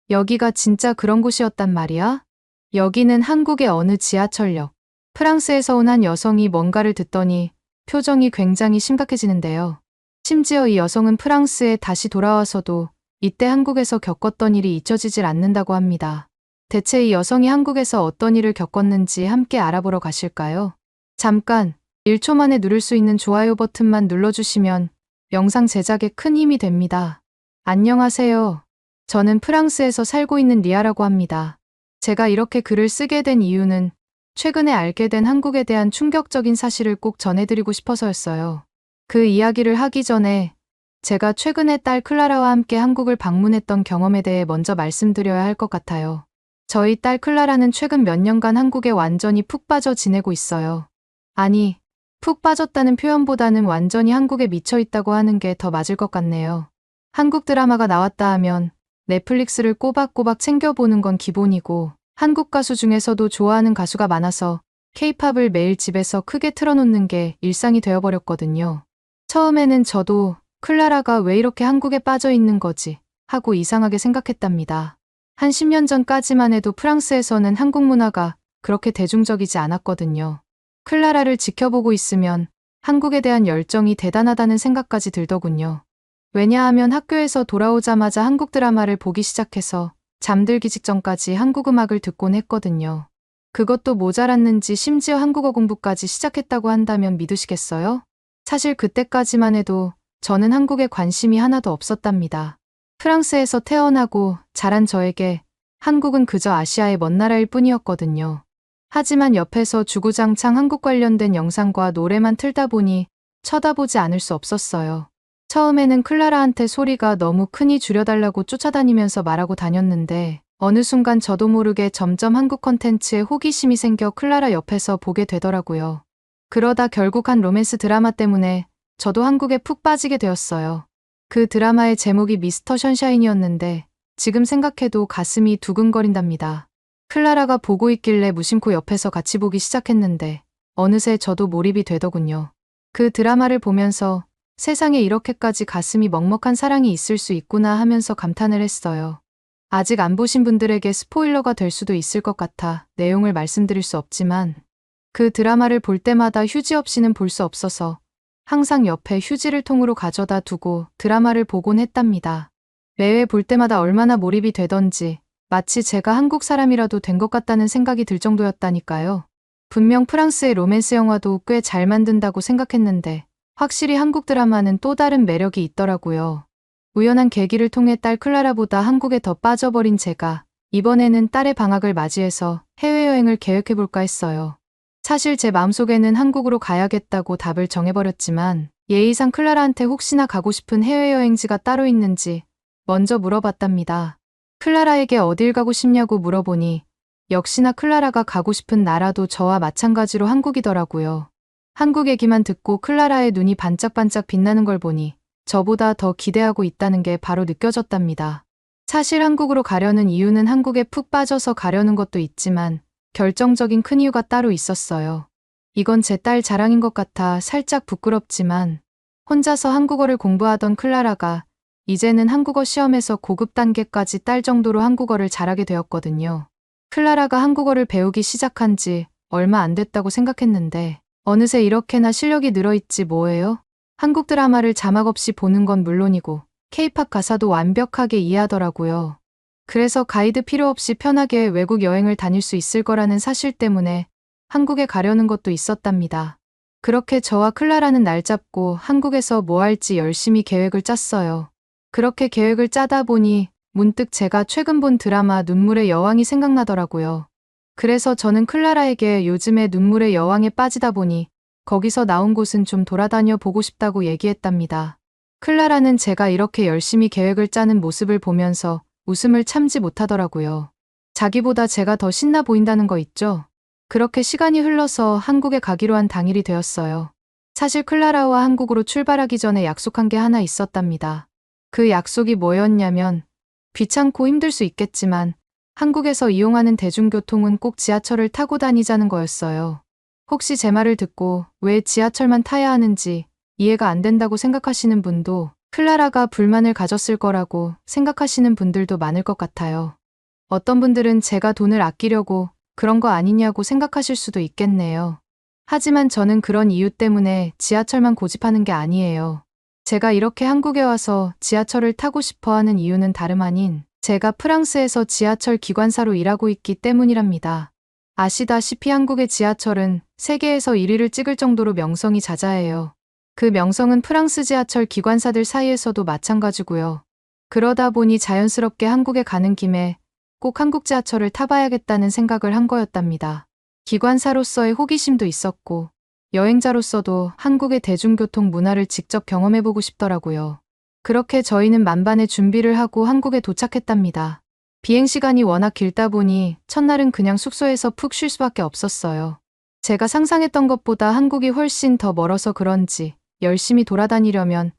여기가 진짜 그런 곳이었단 말이야? 여기는 한국의 어느 지하철역. 프랑스에서 온 한 여성이 뭔가를 듣더니 표정이 굉장히 심각해지는데요. 심지어 이 여성은 프랑스에 다시 돌아와서도 이때 한국에서 겪었던 일이 잊혀지질 않는다고 합니다. 대체 이 여성이 한국에서 어떤 일을 겪었는지 함께 알아보러 가실까요? 잠깐 1초 만에 누를 수 있는 좋아요 버튼만 눌러주시면 영상 제작에 큰 힘이 됩니다. 안녕하세요. 저는 프랑스에서 살고 있는 리아라고 합니다. 제가 이렇게 글을 쓰게 된 이유는 최근에 알게 된 한국에 대한 충격적인 사실을 꼭 전해드리고 싶어서였어요. 그 이야기를 하기 전에 제가 최근에 딸 클라라와 함께 한국을 방문했던 경험에 대해 먼저 말씀드려야 할 것 같아요. 저희 딸 클라라는 최근 몇 년간 한국에 완전히 푹 빠져 지내고 있어요. 아니, 푹 빠졌다는 표현보다는 완전히 한국에 미쳐 있다고 하는 게 더 맞을 것 같네요. 한국 드라마가 나왔다 하면 넷플릭스를 꼬박꼬박 챙겨보는 건 기본이고, 한국 가수 중에서도 좋아하는 가수가 많아서 K-팝을 매일 집에서 크게 틀어놓는 게 일상이 되어버렸거든요. 처음에는 저도 클라라가 왜 이렇게 한국에 빠져 있는 거지 하고 이상하게 생각했답니다. 한 10년 전까지만 해도 프랑스에서는 한국 문화가 그렇게 대중적이지 않았거든요. 클라라를 지켜보고 있으면 한국에 대한 열정이 대단하다는 생각까지 들더군요. 왜냐하면 학교에서 돌아오자마자 한국 드라마를 보기 시작해서 잠들기 직전까지 한국 음악을 듣곤 했거든요. 그것도 모자랐는지 심지어 한국어 공부까지 시작했다고 한다면 믿으시겠어요? 사실 그때까지만 해도 저는 한국에 관심이 하나도 없었답니다. 프랑스에서 태어나고 자란 저에게 한국은 그저 아시아의 먼 나라일 뿐이었거든요. 하지만 옆에서 주구장창 한국 관련된 영상과 노래만 틀다 보니 쳐다보지 않을 수 없었어요. 처음에는 클라라한테 소리가 너무 크니 줄여달라고 쫓아다니면서 말하고 다녔는데 어느 순간 저도 모르게 점점 한국 컨텐츠에 호기심이 생겨 클라라 옆에서 보게 되더라고요. 그러다 결국 한 로맨스 드라마 때문에 저도 한국에 푹 빠지게 되었어요. 그 드라마의 제목이 미스터 션샤인이었는데 지금 생각해도 가슴이 두근거린답니다. 클라라가 보고 있길래 무심코 옆에서 같이 보기 시작했는데 어느새 저도 몰입이 되더군요. 그 드라마를 보면서 세상에 이렇게까지 가슴이 먹먹한 사랑이 있을 수 있구나 하면서 감탄을 했어요. 아직 안 보신 분들에게 스포일러가 될 수도 있을 것 같아 내용을 말씀드릴 수 없지만 그 드라마를 볼 때마다 휴지 없이는 볼 수 없어서 항상 옆에 휴지를 통으로 가져다 두고 드라마를 보곤 했답니다. 매회 볼 때마다 얼마나 몰입이 되던지 마치 제가 한국 사람이라도 된 것 같다는 생각이 들 정도였다니까요. 분명 프랑스의 로맨스 영화도 꽤 잘 만든다고 생각했는데 확실히 한국 드라마는 또 다른 매력이 있더라고요. 우연한 계기를 통해 딸 클라라보다 한국에 더 빠져버린 제가 이번에는 딸의 방학을 맞이해서 해외여행을 계획해볼까 했어요. 사실 제 마음속에는 한국으로 가야겠다고 답을 정해버렸지만 예의상 클라라한테 혹시나 가고 싶은 해외여행지가 따로 있는지 먼저 물어봤답니다. 클라라에게 어딜 가고 싶냐고 물어보니 역시나 클라라가 가고 싶은 나라도 저와 마찬가지로 한국이더라고요. 한국 얘기만 듣고 클라라의 눈이 반짝반짝 빛나는 걸 보니 저보다 더 기대하고 있다는 게 바로 느껴졌답니다. 사실 한국으로 가려는 이유는 한국에 푹 빠져서 가려는 것도 있지만 결정적인 큰 이유가 따로 있었어요. 이건 제 딸 자랑인 것 같아 살짝 부끄럽지만 혼자서 한국어를 공부하던 클라라가 이제는 한국어 시험에서 고급 단계까지 딸 정도로 한국어를 잘하게 되었거든요. 클라라가 한국어를 배우기 시작한 지 얼마 안 됐다고 생각했는데 어느새 이렇게나 실력이 늘어있지 뭐예요? 한국 드라마를 자막 없이 보는 건 물론이고 K-팝 가사도 완벽하게 이해하더라고요. 그래서 가이드 필요 없이 편하게 외국 여행을 다닐 수 있을 거라는 사실 때문에 한국에 가려는 것도 있었답니다. 그렇게 저와 클라라는 날 잡고 한국에서 뭐 할지 열심히 계획을 짰어요. 그렇게 계획을 짜다 보니 문득 제가 최근 본 드라마 눈물의 여왕이 생각나더라고요. 그래서 저는 클라라에게 요즘에 눈물의 여왕에 빠지다 보니 거기서 나온 곳은 좀 돌아다녀 보고 싶다고 얘기했답니다. 클라라는 제가 이렇게 열심히 계획을 짜는 모습을 보면서 웃음을 참지 못하더라고요. 자기보다 제가 더 신나 보인다는 거 있죠? 그렇게 시간이 흘러서 한국에 가기로 한 당일이 되었어요. 사실 클라라와 한국으로 출발하기 전에 약속한 게 하나 있었답니다. 그 약속이 뭐였냐면 귀찮고 힘들 수 있겠지만 한국에서 이용하는 대중교통은 꼭 지하철을 타고 다니자는 거였어요. 혹시 제 말을 듣고 왜 지하철만 타야 하는지 이해가 안 된다고 생각하시는 분도 클라라가 불만을 가졌을 거라고 생각하시는 분들도 많을 것 같아요. 어떤 분들은 제가 돈을 아끼려고 그런 거 아니냐고 생각하실 수도 있겠네요. 하지만 저는 그런 이유 때문에 지하철만 고집하는 게 아니에요. 제가 이렇게 한국에 와서 지하철을 타고 싶어 하는 이유는 다름 아닌 제가 프랑스에서 지하철 기관사로 일하고 있기 때문이랍니다. 아시다시피 한국의 지하철은 세계에서 1위를 찍을 정도로 명성이 자자해요. 그 명성은 프랑스 지하철 기관사들 사이에서도 마찬가지고요. 그러다 보니 자연스럽게 한국에 가는 김에 꼭 한국 지하철을 타봐야겠다는 생각을 한 거였답니다. 기관사로서의 호기심도 있었고 여행자로서도 한국의 대중교통 문화를 직접 경험해보고 싶더라고요. 그렇게 저희는 만반의 준비를 하고 한국에 도착했답니다. 비행시간이 워낙 길다 보니 첫날은 그냥 숙소에서 푹 쉴 수밖에 없었어요. 제가 상상했던 것보다 한국이 훨씬 더 멀어서 그런지 열심히 돌아다니려면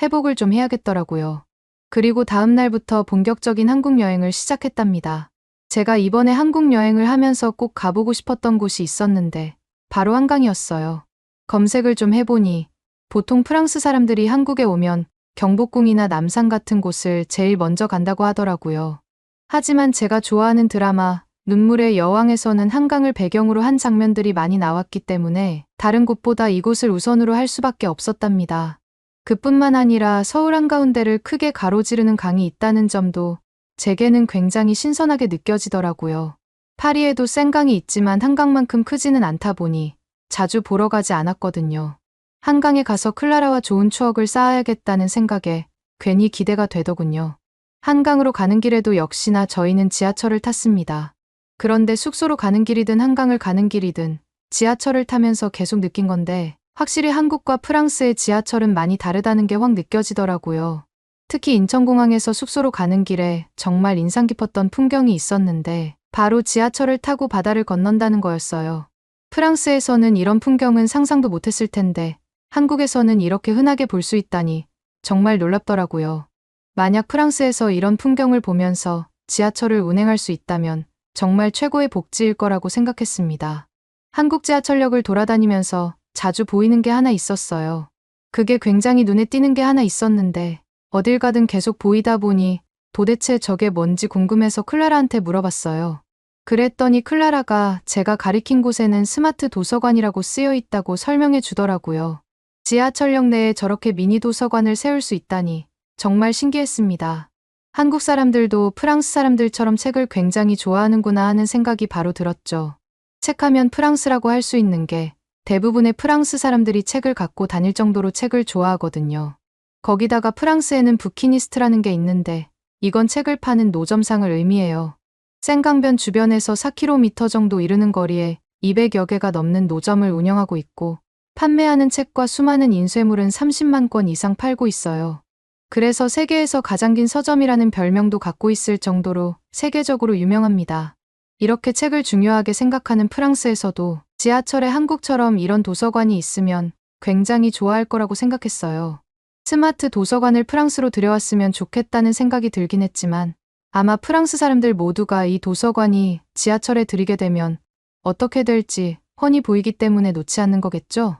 회복을 좀 해야겠더라고요. 그리고 다음 날부터 본격적인 한국 여행을 시작했답니다. 제가 이번에 한국 여행을 하면서 꼭 가보고 싶었던 곳이 있었는데 바로 한강이었어요. 검색을 좀 해보니 보통 프랑스 사람들이 한국에 오면 경복궁이나 남산 같은 곳을 제일 먼저 간다고 하더라고요. 하지만 제가 좋아하는 드라마 눈물의 여왕에서는 한강을 배경으로 한 장면들이 많이 나왔기 때문에 다른 곳보다 이곳을 우선으로 할 수밖에 없었답니다. 그뿐만 아니라 서울 한가운데를 크게 가로지르는 강이 있다는 점도 제게는 굉장히 신선하게 느껴지더라고요. 파리에도 센강이 있지만 한강만큼 크지는 않다 보니 자주 보러 가지 않았거든요. 한강에 가서 클라라와 좋은 추억을 쌓아야겠다는 생각에 괜히 기대가 되더군요. 한강으로 가는 길에도 역시나 저희는 지하철을 탔습니다. 그런데 숙소로 가는 길이든 한강을 가는 길이든 지하철을 타면서 계속 느낀 건데 확실히 한국과 프랑스의 지하철은 많이 다르다는 게 확 느껴지더라고요. 특히 인천공항에서 숙소로 가는 길에 정말 인상 깊었던 풍경이 있었는데 바로 지하철을 타고 바다를 건넌다는 거였어요. 프랑스에서는 이런 풍경은 상상도 못했을 텐데 한국에서는 이렇게 흔하게 볼 수 있다니 정말 놀랍더라고요. 만약 프랑스에서 이런 풍경을 보면서 지하철을 운행할 수 있다면 정말 최고의 복지일 거라고 생각했습니다. 한국 지하철역을 돌아다니면서 자주 보이는 게 하나 있었어요. 그게 굉장히 눈에 띄는 게 하나 있었는데 어딜 가든 계속 보이다 보니 도대체 저게 뭔지 궁금해서 클라라한테 물어봤어요. 그랬더니 클라라가 제가 가리킨 곳에는 스마트 도서관이라고 쓰여 있다고 설명해 주더라고요. 지하철역 내에 저렇게 미니 도서관을 세울 수 있다니 정말 신기했습니다. 한국 사람들도 프랑스 사람들처럼 책을 굉장히 좋아하는구나 하는 생각이 바로 들었죠. 책하면 프랑스라고 할 수 있는 게 대부분의 프랑스 사람들이 책을 갖고 다닐 정도로 책을 좋아하거든요. 거기다가 프랑스에는 부키니스트라는 게 있는데 이건 책을 파는 노점상을 의미해요. 센강변 주변에서 4km 정도 이르는 거리에 200여 개가 넘는 노점을 운영하고 있고 판매하는 책과 수많은 인쇄물은 30만 권 이상 팔고 있어요. 그래서 세계에서 가장 긴 서점이라는 별명도 갖고 있을 정도로 세계적으로 유명합니다. 이렇게 책을 중요하게 생각하는 프랑스에서도 지하철에 한국처럼 이런 도서관이 있으면 굉장히 좋아할 거라고 생각했어요. 스마트 도서관을 프랑스로 들여왔으면 좋겠다는 생각이 들긴 했지만 아마 프랑스 사람들 모두가 이 도서관이 지하철에 들이게 되면 어떻게 될지 훤히 보이기 때문에 놓지 않는 거겠죠?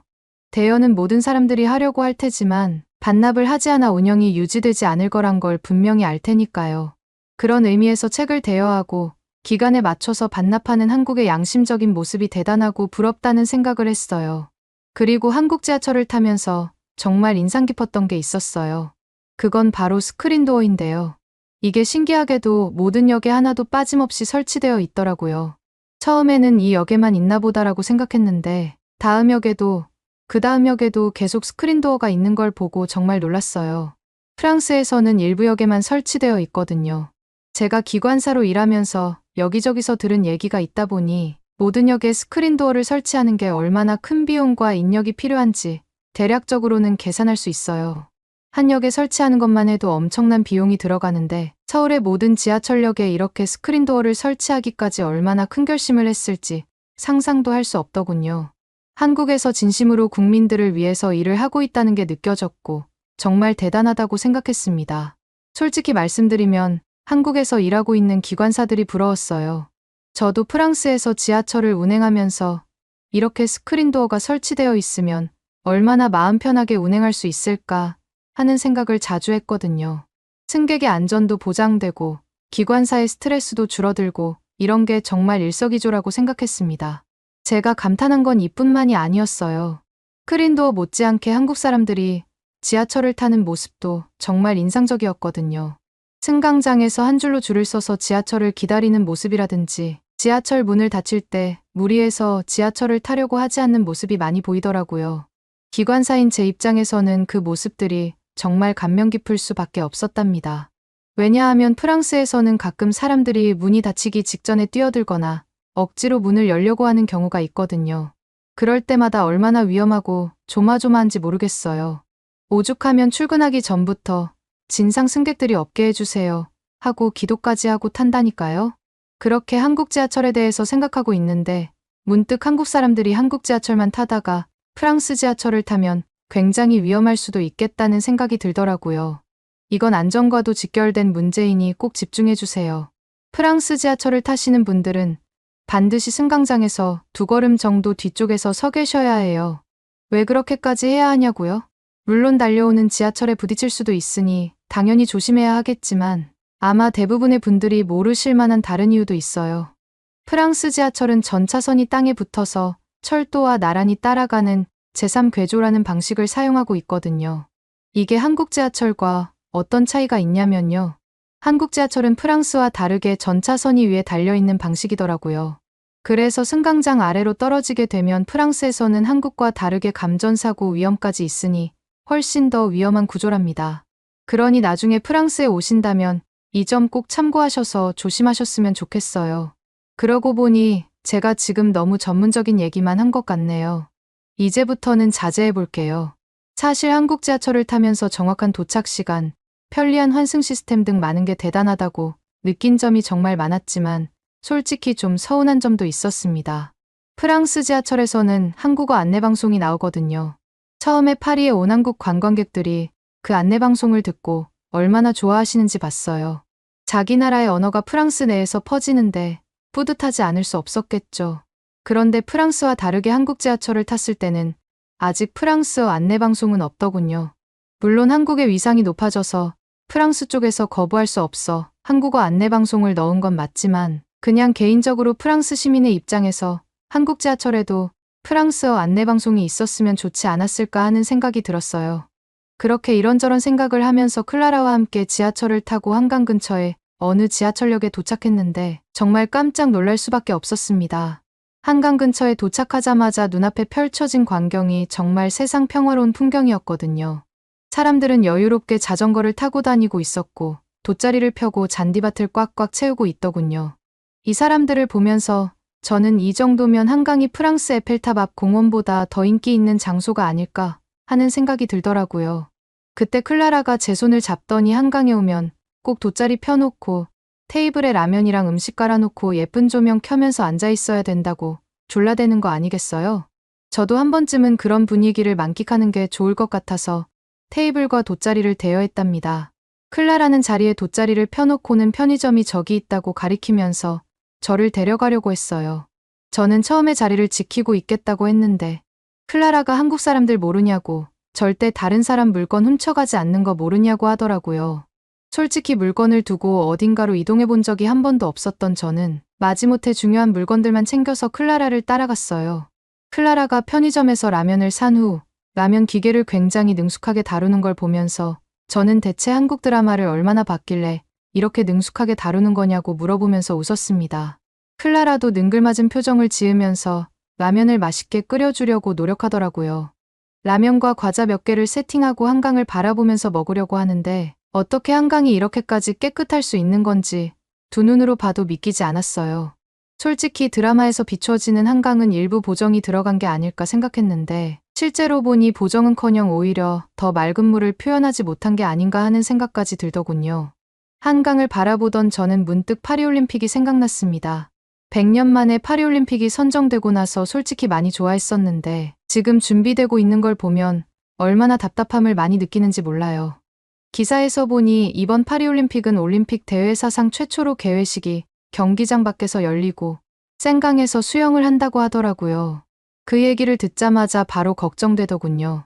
대여는 모든 사람들이 하려고 할 테지만 반납을 하지 않아 운영이 유지되지 않을 거란 걸 분명히 알 테니까요. 그런 의미에서 책을 대여하고 기간에 맞춰서 반납하는 한국의 양심적인 모습이 대단하고 부럽다는 생각을 했어요. 그리고 한국 지하철을 타면서 정말 인상 깊었던 게 있었어요. 그건 바로 스크린도어인데요. 이게 신기하게도 모든 역에 하나도 빠짐없이 설치되어 있더라고요. 처음에는 이 역에만 있나 보다라고 생각했는데 다음 역에도 그 다음 역에도 계속 스크린도어가 있는 걸 보고 정말 놀랐어요. 프랑스에서는 일부 역에만 설치되어 있거든요. 제가 기관사로 일하면서 여기저기서 들은 얘기가 있다 보니 모든 역에 스크린도어를 설치하는 게 얼마나 큰 비용과 인력이 필요한지 대략적으로는 계산할 수 있어요. 한 역에 설치하는 것만 해도 엄청난 비용이 들어가는데 서울의 모든 지하철역에 이렇게 스크린도어를 설치하기까지 얼마나 큰 결심을 했을지 상상도 할 수 없더군요. 한국에서 진심으로 국민들을 위해서 일을 하고 있다는 게 느껴졌고 정말 대단하다고 생각했습니다. 솔직히 말씀드리면 한국에서 일하고 있는 기관사들이 부러웠어요. 저도 프랑스에서 지하철을 운행하면서 이렇게 스크린도어가 설치되어 있으면 얼마나 마음 편하게 운행할 수 있을까 하는 생각을 자주 했거든요. 승객의 안전도 보장되고 기관사의 스트레스도 줄어들고 이런 게 정말 일석이조라고 생각했습니다. 제가 감탄한 건 이뿐만이 아니었어요. 크린도어 못지않게 한국 사람들이 지하철을 타는 모습도 정말 인상적이었거든요. 승강장에서 한 줄로 줄을 서서 지하철을 기다리는 모습이라든지 지하철 문을 닫힐 때 무리해서 지하철을 타려고 하지 않는 모습이 많이 보이더라고요. 기관사인 제 입장에서는 그 모습들이 정말 감명 깊을 수밖에 없었답니다. 왜냐하면 프랑스에서는 가끔 사람들이 문이 닫히기 직전에 뛰어들거나 억지로 문을 열려고 하는 경우가 있거든요. 그럴 때마다 얼마나 위험하고 조마조마한지 모르겠어요. 오죽하면 출근하기 전부터 진상 승객들이 없게 해주세요 하고 기도까지 하고 탄다니까요. 그렇게 한국 지하철에 대해서 생각하고 있는데 문득 한국 사람들이 한국 지하철만 타다가 프랑스 지하철을 타면 굉장히 위험할 수도 있겠다는 생각이 들더라고요. 이건 안전과도 직결된 문제이니 꼭 집중해주세요. 프랑스 지하철을 타시는 분들은 반드시 승강장에서 2걸음 정도 뒤쪽에서 서 계셔야 해요. 왜 그렇게까지 해야 하냐고요? 물론 달려오는 지하철에 부딪힐 수도 있으니 당연히 조심해야 하겠지만 아마 대부분의 분들이 모르실 만한 다른 이유도 있어요. 프랑스 지하철은 전 차선이 땅에 붙어서 철도와 나란히 따라가는 제3궤조라는 방식을 사용하고 있거든요. 이게 한국 지하철과 어떤 차이가 있냐면요. 한국 지하철은 프랑스와 다르게 전 차선이 위에 달려있는 방식이더라고요. 그래서 승강장 아래로 떨어지게 되면 프랑스에서는 한국과 다르게 감전사고 위험까지 있으니 훨씬 더 위험한 구조랍니다. 그러니 나중에 프랑스에 오신다면 이 점 꼭 참고하셔서 조심하셨으면 좋겠어요. 그러고 보니 제가 지금 너무 전문적인 얘기만 한 것 같네요. 이제부터는 자제해 볼게요. 사실 한국 지하철을 타면서 정확한 도착 시간, 편리한 환승 시스템 등 많은 게 대단하다고 느낀 점이 정말 많았지만 솔직히 좀 서운한 점도 있었습니다. 프랑스 지하철에서는 한국어 안내방송이 나오거든요. 처음에 파리에 온 한국 관광객들이 그 안내방송을 듣고 얼마나 좋아하시는지 봤어요. 자기 나라의 언어가 프랑스 내에서 퍼지는데 뿌듯하지 않을 수 없었겠죠. 그런데 프랑스와 다르게 한국 지하철을 탔을 때는 아직 프랑스어 안내방송은 없더군요. 물론 한국의 위상이 높아져서 프랑스 쪽에서 거부할 수 없어 한국어 안내방송을 넣은 건 맞지만 그냥 개인적으로 프랑스 시민의 입장에서 한국 지하철에도 프랑스어 안내방송이 있었으면 좋지 않았을까 하는 생각이 들었어요. 그렇게 이런저런 생각을 하면서 클라라와 함께 지하철을 타고 한강 근처에 어느 지하철역에 도착했는데 정말 깜짝 놀랄 수밖에 없었습니다. 한강 근처에 도착하자마자 눈앞에 펼쳐진 광경이 정말 세상 평화로운 풍경이었거든요. 사람들은 여유롭게 자전거를 타고 다니고 있었고 돗자리를 펴고 잔디밭을 꽉꽉 채우고 있더군요. 이 사람들을 보면서 저는 이 정도면 한강이 프랑스 에펠탑 앞 공원보다 더 인기 있는 장소가 아닐까 하는 생각이 들더라고요. 그때 클라라가 제 손을 잡더니 한강에 오면 꼭 돗자리 펴놓고 테이블에 라면이랑 음식 깔아놓고 예쁜 조명 켜면서 앉아 있어야 된다고 졸라대는 거 아니겠어요? 저도 한 번쯤은 그런 분위기를 만끽하는 게 좋을 것 같아서 테이블과 돗자리를 대여했답니다. 클라라는 자리에 돗자리를 펴놓고는 편의점이 저기 있다고 가리키면서 저를 데려가려고 했어요. 저는 처음에 자리를 지키고 있겠다고 했는데 클라라가 한국 사람들 모르냐고 절대 다른 사람 물건 훔쳐가지 않는 거 모르냐고 하더라고요. 솔직히 물건을 두고 어딘가로 이동해 본 적이 한 번도 없었던 저는 마지못해 중요한 물건들만 챙겨서 클라라를 따라갔어요. 클라라가 편의점에서 라면을 산 후 라면 기계를 굉장히 능숙하게 다루는 걸 보면서 저는 대체 한국 드라마를 얼마나 봤길래 이렇게 능숙하게 다루는 거냐고 물어보면서 웃었습니다. 클라라도 능글맞은 표정을 지으면서 라면을 맛있게 끓여주려고 노력하더라고요. 라면과 과자 몇 개를 세팅하고 한강을 바라보면서 먹으려고 하는데 어떻게 한강이 이렇게까지 깨끗할 수 있는 건지 두 눈으로 봐도 믿기지 않았어요. 솔직히 드라마에서 비춰지는 한강은 일부 보정이 들어간 게 아닐까 생각했는데 실제로 보니 보정은커녕 오히려 더 맑은 물을 표현하지 못한 게 아닌가 하는 생각까지 들더군요. 한강을 바라보던 저는 문득 파리올림픽이 생각났습니다. 100년 만에 파리올림픽이 선정되고 나서 솔직히 많이 좋아했었는데 지금 준비되고 있는 걸 보면 얼마나 답답함을 많이 느끼는지 몰라요. 기사에서 보니 이번 파리올림픽은 올림픽 대회 사상 최초로 개회식이 경기장 밖에서 열리고 센강에서 수영을 한다고 하더라고요. 그 얘기를 듣자마자 바로 걱정되더군요.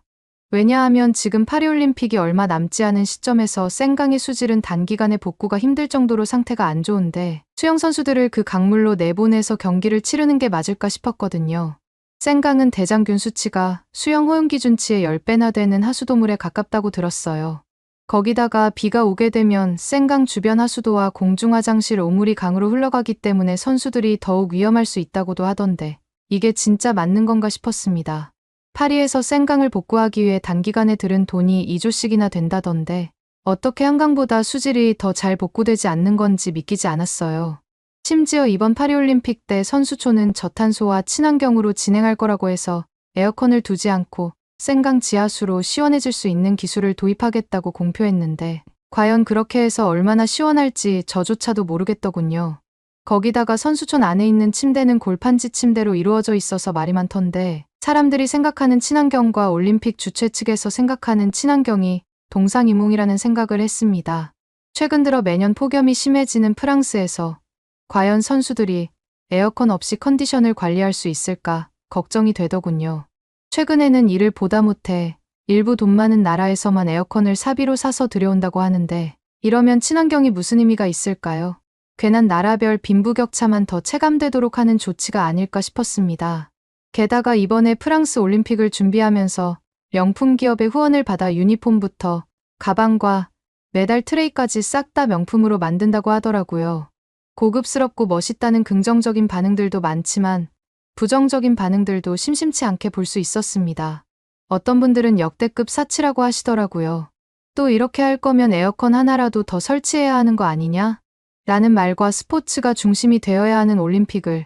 왜냐하면 지금 파리올림픽이 얼마 남지 않은 시점에서 생강의 수질은 단기간에 복구가 힘들 정도로 상태가 안 좋은데 수영 선수들을 그 강물로 내보내서 경기를 치르는 게 맞을까 싶었거든요. 생강은 대장균 수치가 수영 허용 기준치의 10배나 되는 하수도물에 가깝다고 들었어요. 거기다가 비가 오게 되면 생강 주변 하수도와 공중화장실 오물이 강으로 흘러가기 때문에 선수들이 더욱 위험할 수 있다고도 하던데 이게 진짜 맞는 건가 싶었습니다. 파리에서 생강을 복구하기 위해 단기간에 들은 돈이 2조씩이나 된다던데 어떻게 한강보다 수질이 더 잘 복구되지 않는 건지 믿기지 않았어요. 심지어 이번 파리올림픽 때 선수촌은 저탄소와 친환경으로 진행할 거라고 해서 에어컨을 두지 않고 생강 지하수로 시원해질 수 있는 기술을 도입하겠다고 공표했는데 과연 그렇게 해서 얼마나 시원할지 저조차도 모르겠더군요. 거기다가 선수촌 안에 있는 침대는 골판지 침대로 이루어져 있어서 말이 많던데 사람들이 생각하는 친환경과 올림픽 주최 측에서 생각하는 친환경이 동상이몽이라는 생각을 했습니다. 최근 들어 매년 폭염이 심해지는 프랑스에서 과연 선수들이 에어컨 없이 컨디션을 관리할 수 있을까 걱정이 되더군요. 최근에는 이를 보다 못해 일부 돈 많은 나라에서만 에어컨을 사비로 사서 들여온다고 하는데 이러면 친환경이 무슨 의미가 있을까요? 괜한 나라별 빈부격차만 더 체감되도록 하는 조치가 아닐까 싶었습니다. 게다가 이번에 프랑스 올림픽을 준비하면서 명품 기업의 후원을 받아 유니폼부터 가방과 메달 트레이까지 싹 다 명품으로 만든다고 하더라고요. 고급스럽고 멋있다는 긍정적인 반응들도 많지만 부정적인 반응들도 심심치 않게 볼 수 있었습니다. 어떤 분들은 역대급 사치라고 하시더라고요. 또 이렇게 할 거면 에어컨 하나라도 더 설치해야 하는 거 아니냐? 라는 말과 스포츠가 중심이 되어야 하는 올림픽을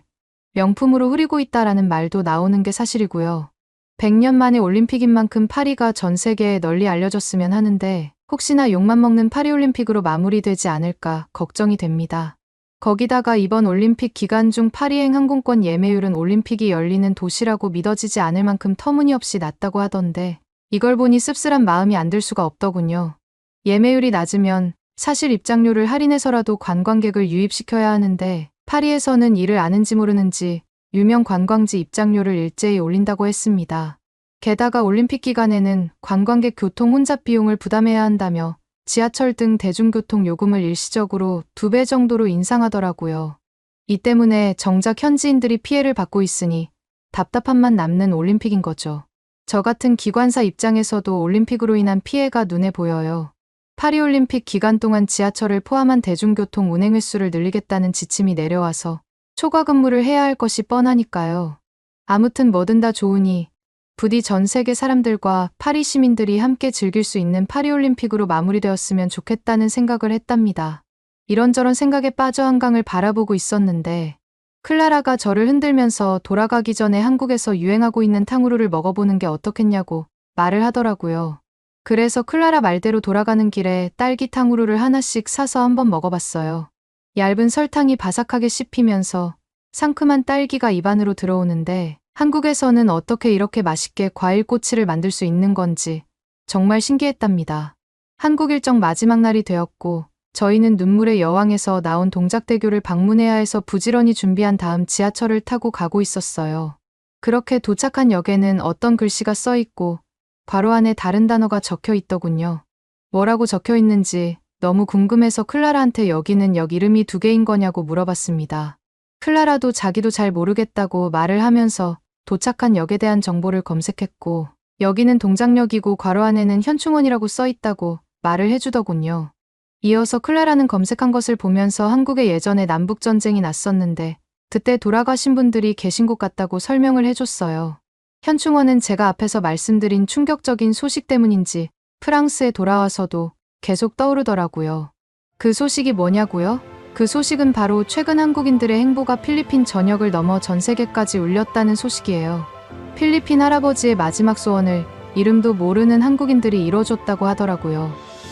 명품으로 흐리고 있다라는 말도 나오는 게 사실이고요. 100년 만에 올림픽인 만큼 파리가 전 세계에 널리 알려졌으면 하는데 혹시나 욕만 먹는 파리올림픽으로 마무리되지 않을까 걱정이 됩니다. 거기다가 이번 올림픽 기간 중 파리행 항공권 예매율은 올림픽이 열리는 도시라고 믿어지지 않을 만큼 터무니없이 낮다고 하던데 이걸 보니 씁쓸한 마음이 안 들 수가 없더군요. 예매율이 낮으면 사실 입장료를 할인해서라도 관광객을 유입시켜야 하는데 파리에서는 이를 아는지 모르는지 유명 관광지 입장료를 일제히 올린다고 했습니다. 게다가 올림픽 기간에는 관광객 교통 혼잡 비용을 부담해야 한다며 지하철 등 대중교통 요금을 일시적으로 2배 정도로 인상하더라고요. 이 때문에 정작 현지인들이 피해를 받고 있으니 답답함만 남는 올림픽인 거죠. 저 같은 기관사 입장에서도 올림픽으로 인한 피해가 눈에 보여요. 파리올림픽 기간 동안 지하철을 포함한 대중교통 운행 횟수를 늘리겠다는 지침이 내려와서 초과 근무를 해야 할 것이 뻔하니까요. 아무튼 뭐든 다 좋으니 부디 전 세계 사람들과 파리 시민들이 함께 즐길 수 있는 파리올림픽으로 마무리되었으면 좋겠다는 생각을 했답니다. 이런저런 생각에 빠져 한강을 바라보고 있었는데 클라라가 저를 흔들면서 돌아가기 전에 한국에서 유행하고 있는 탕후루를 먹어보는 게 어떻겠냐고 말을 하더라고요. 그래서 클라라 말대로 돌아가는 길에 딸기 탕후루를 하나씩 사서 한번 먹어봤어요. 얇은 설탕이 바삭하게 씹히면서 상큼한 딸기가 입안으로 들어오는데 한국에서는 어떻게 이렇게 맛있게 과일꼬치를 만들 수 있는 건지 정말 신기했답니다. 한국 일정 마지막 날이 되었고 저희는 눈물의 여왕에서 나온 동작대교를 방문해야 해서 부지런히 준비한 다음 지하철을 타고 가고 있었어요. 그렇게 도착한 역에는 어떤 글씨가 써 있고 괄호 안에 다른 단어가 적혀 있더군요. 뭐라고 적혀 있는지 너무 궁금해서 클라라한테 여기는 역 이름이 2개인 거냐고 물어봤습니다. 클라라도 자기도 잘 모르겠다고 말을 하면서 도착한 역에 대한 정보를 검색했고 여기는 동작역이고 괄호 안에는 현충원이라고 써 있다고 말을 해주더군요. 이어서 클라라는 검색한 것을 보면서 한국에 예전에 남북전쟁이 났었는데 그때 돌아가신 분들이 계신 곳 같다고 설명을 해줬어요. 현충원은 제가 앞에서 말씀드린 충격적인 소식 때문인지 프랑스에 돌아와서도 계속 떠오르더라고요. 그 소식이 뭐냐고요? 그 소식은 바로 최근 한국인들의 행보가 필리핀 전역을 넘어 전 세계까지 울렸다는 소식이에요. 필리핀 할아버지의 마지막 소원을 이름도 모르는 한국인들이 이뤄줬다고 하더라고요.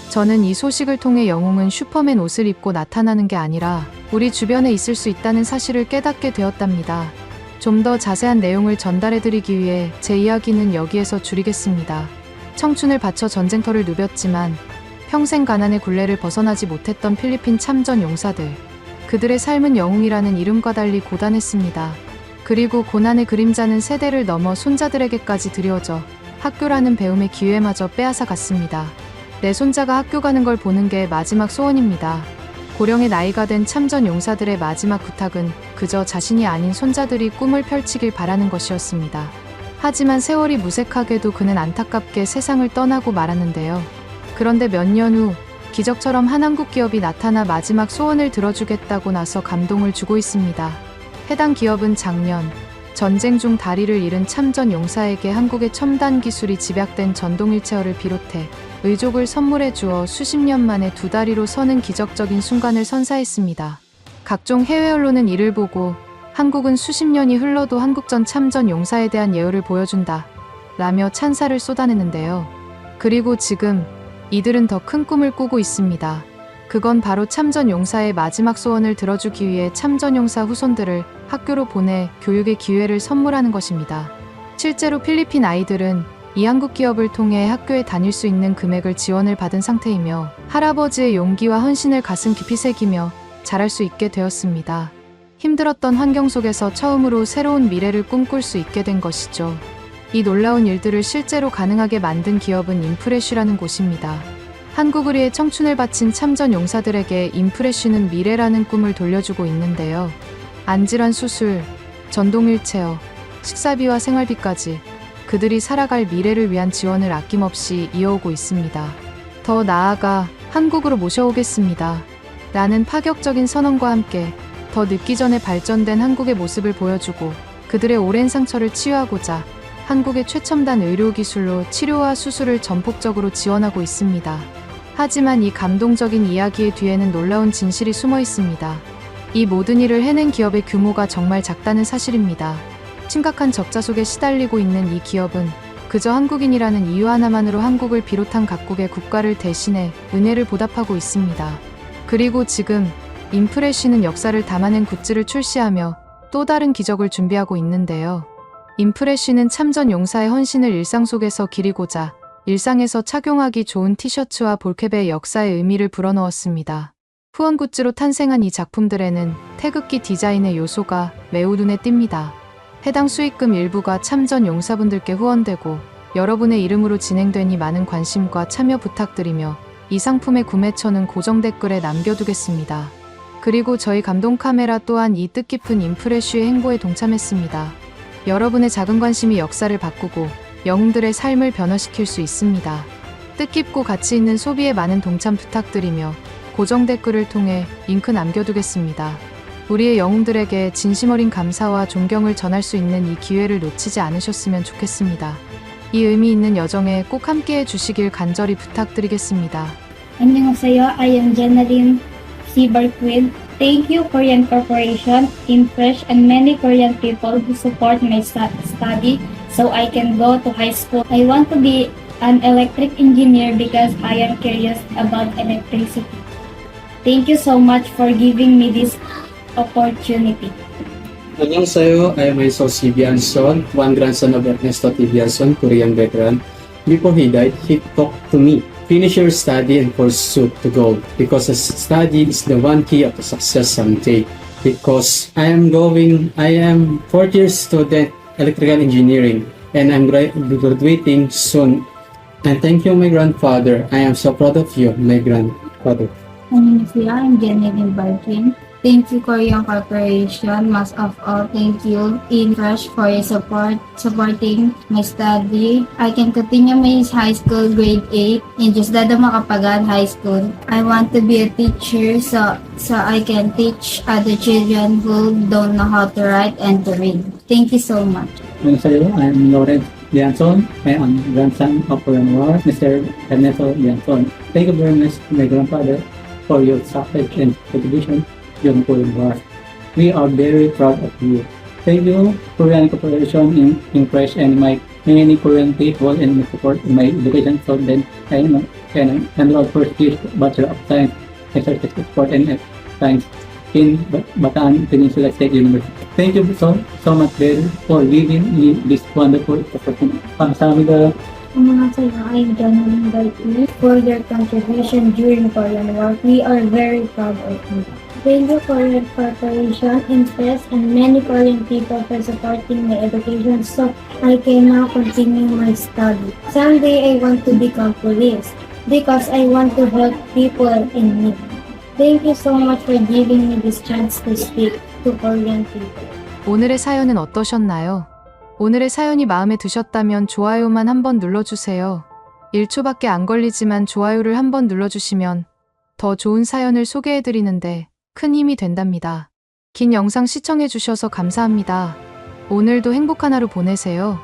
저는 이 소식을 통해 영웅은 슈퍼맨 옷을 입고 나타나는 게 아니라 우리 주변에 있을 수 있다는 사실을 깨닫게 되었답니다. 좀 더 자세한 내용을 전달해드리기 위해 제 이야기는 여기에서 줄이겠습니다. 청춘을 바쳐 전쟁터를 누볐지만 평생 가난의 굴레를 벗어나지 못했던 필리핀 참전 용사들. 그들의 삶은 영웅이라는 이름과 달리 고단했습니다. 그리고 고난의 그림자는 세대를 넘어 손자들에게까지 드리워져 학교라는 배움의 기회마저 빼앗아 갔습니다. 내 손자가 학교 가는 걸 보는 게 마지막 소원입니다. 고령의 나이가 된 참전 용사들의 마지막 부탁은 그저 자신이 아닌 손자들이 꿈을 펼치길 바라는 것이었습니다. 하지만 세월이 무색하게도 그는 안타깝게 세상을 떠나고 말았는데요. 그런데 몇 년 후 기적처럼 한 한국 기업이 나타나 마지막 소원을 들어주겠다고 나서 감동을 주고 있습니다. 해당 기업은 작년 전쟁 중 다리를 잃은 참전 용사에게 한국의 첨단 기술이 집약된 전동휠체어를 비롯해 의족을 선물해 주어 수십 년 만에 두 다리로 서는 기적적인 순간을 선사했습니다. 각종 해외 언론은 이를 보고 한국은 수십 년이 흘러도 한국전 참전 용사에 대한 예우를 보여준다 라며 찬사를 쏟아내는데요. 그리고 지금 이들은 더 큰 꿈을 꾸고 있습니다. 그건 바로 참전 용사의 마지막 소원을 들어주기 위해 참전 용사 후손들을 학교로 보내 교육의 기회를 선물하는 것입니다. 실제로 필리핀 아이들은 이 한국 기업을 통해 학교에 다닐 수 있는 금액을 지원을 받은 상태이며 할아버지의 용기와 헌신을 가슴 깊이 새기며 자랄 수 있게 되었습니다. 힘들었던 환경 속에서 처음으로 새로운 미래를 꿈꿀 수 있게 된 것이죠. 이 놀라운 일들을 실제로 가능하게 만든 기업은 인프레쉬라는 곳입니다. 한국을 위해 청춘을 바친 참전 용사들에게 인프레쉬는 미래라는 꿈을 돌려주고 있는데요. 안질환 수술, 전동 휠체어, 식사비와 생활비까지 그들이 살아갈 미래를 위한 지원을 아낌없이 이어오고 있습니다. 더 나아가 한국으로 모셔오겠습니다. 라는 파격적인 선언과 함께 더 늦기 전에 발전된 한국의 모습을 보여주고 그들의 오랜 상처를 치유하고자 한국의 최첨단 의료기술로 치료와 수술을 전폭적으로 지원하고 있습니다. 하지만 이 감동적인 이야기의 뒤에는 놀라운 진실이 숨어 있습니다. 이 모든 일을 해낸 기업의 규모가 정말 작다는 사실입니다. 심각한 적자 속에 시달리고 있는 이 기업은 그저 한국인이라는 이유 하나만으로 한국을 비롯한 각국의 국가를 대신해 은혜를 보답하고 있습니다. 그리고 지금 인프레쉬는 역사를 담아낸 굿즈를 출시하며 또 다른 기적을 준비하고 있는데요. 인프레쉬는 참전 용사의 헌신을 일상 속에서 기리고자 일상에서 착용하기 좋은 티셔츠와 볼캡의 역사의 의미를 불어넣었습니다. 후원 굿즈로 탄생한 이 작품들에는 태극기 디자인의 요소가 매우 눈에 띕니다. 해당 수익금 일부가 참전 용사분들께 후원되고 여러분의 이름으로 진행되니 많은 관심과 참여 부탁드리며 이 상품의 구매처는 고정 댓글에 남겨두겠습니다. 그리고 저희 감동 카메라 또한 이 뜻깊은 인프레쉬의 행보에 동참했습니다. 여러분의 작은 관심이 역사를 바꾸고 영웅들의 삶을 변화시킬 수 있습니다. 뜻깊고 가치 있는 소비에 많은 동참 부탁드리며 고정 댓글을 통해 링크 남겨두겠습니다. 우리의 영웅들에게 진심 어린 감사와 존경을 전할 수 있는 이 기회를 놓치지 않으셨으면 좋겠습니다. 이 의미 있는 여정에 꼭 함께해 주시길 간절히 부탁드리겠습니다. 안녕하세요. I am Jenaline C. Barquin. Thank you, Korean Corporation, Infresh, and many Korean people who support my study so I can go to high school. I want to be an electric engineer because I am curious about electricity. Thank you so much for giving me this opportunity. 안녕하세요. I am myself Si Bianson, one grandson of Ernesto T. Bianson, Korean veteran. Before he died, he talked to me. Finish your study and pursue to goal because the study is the one key of the success someday. Because I am fourth year student electrical engineering and I'm graduating soon. And thank you, my grandfather. I am so proud of you, my grandfather. Annyeonghaseyo, I'm Jenaline Barquin. Thank you, Korean Corporation. Most of all, thank you, Infresh, for your supporting my study. I can continue my high school grade 8 in Diosdado Macapagal High School. I want to be a teacher so I can teach other children who don't know how to write and to read. Thank you so much. Hello, I'm Lawrence Bianson. I am grandson of Korean War, Mr. Ernesto Bianson. Thank you very much, my grandfather, for your support and contribution during Korean War. We are very proud of you. Thank you, Korean Corporation, Infresh, and my many Korean people and support in my education. So then I can enroll first year Bachelor of Science, Exercise Sport and Science in Bataan Peninsula State University. Thank you so much, Ben, for giving me this wonderful opportunity. 감사합니다. Annyeonghaseyo, I'm Jenaline Barquin. For your contribution during Korean War, we are very proud of you. Thank you for your cooperation, interest, and many Korean people for supporting my education so I can now continue my study. Someday I want to become police because I want to help people in need. Thank you so much for giving me this chance to speak to Korean people. 오늘의 사연은 어떠셨나요? 오늘의 사연이 마음에 드셨다면 좋아요만 한번 눌러주세요. 1초밖에 안 걸리지만 좋아요를 한번 눌러주시면 더 좋은 사연을 소개해드리는데 큰 힘이 된답니다. 긴 영상 시청해주셔서 감사합니다. 오늘도 행복한 하루 보내세요.